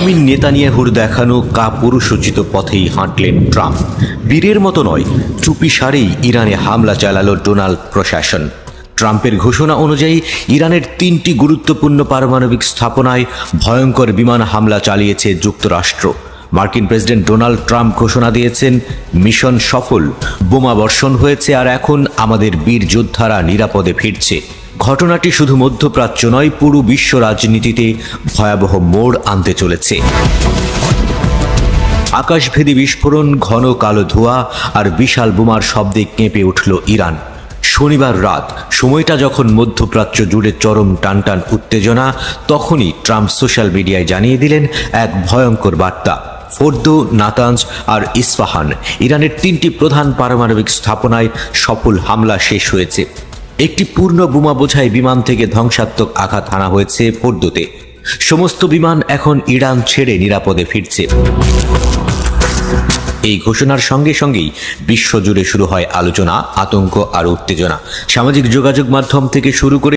Benjamin নেতানিয়াহুর দেখানো কাপুরুষোচিত পথেই হাঁটলেন ট্রাম্প। বীরের মতো নয়, চুপি সারেই ইরানে হামলা চালালো ডোনাল্ড প্রশাসন। ট্রাম্পের ঘোষণা অনুযায়ী ইরানের 3টি গুরুত্বপূর্ণ পারমাণবিক স্থাপনায় ভয়ঙ্কর বিমান হামলা চালিয়েছে যুক্তরাষ্ট্র। মার্কিন প্রেসিডেন্ট ডোনাল্ড ট্রাম্প ঘোষণা দিয়েছেন, মিশন সফল, বোমা বর্ষণ হয়েছে আর এখন আমাদের বীর যোদ্ধারা নিরাপদে ফিরছে। ঘটনাটি শুধু মধ্যপ্রাচ্য নয়, পুরো বিশ্ব রাজনীতিতে ভয়াবহ মোড় আনতে চলেছে। আকাশভেদী বিস্ফোরণ, ঘন কালো ধোঁয়া আর বিশাল বোমার শব্দে কেঁপে উঠল ইরান। শনিবার রাত, সময়টা যখন মধ্যপ্রাচ্য জুড়ে চরম টানটান উত্তেজনা, তখনই ট্রাম্প সোশ্যাল মিডিয়ায় জানিয়ে দিলেন এক ভয়ঙ্কর বার্তা। ফোর্দো, নাতানজ আর ইস্পাহান, ইরানের 3টি প্রধান পারমাণবিক স্থাপনায় সফল হামলা শেষ হয়েছে। একটি পূর্ণ বোমা বোঝাই বিমান থেকে ধ্বংসাত্মক আঘাত হানা হয়েছে ফোর্দোতে। সমস্ত বিমান এখন ইরান ছেড়ে নিরাপদে ফিরছে। এই ঘোষণার সঙ্গে সঙ্গেই বিশ্বজুড়ে শুরু হয় আলোচনা, আতঙ্ক আর উত্তেজনা। সামাজিক যোগাযোগ মাধ্যম থেকে শুরু করে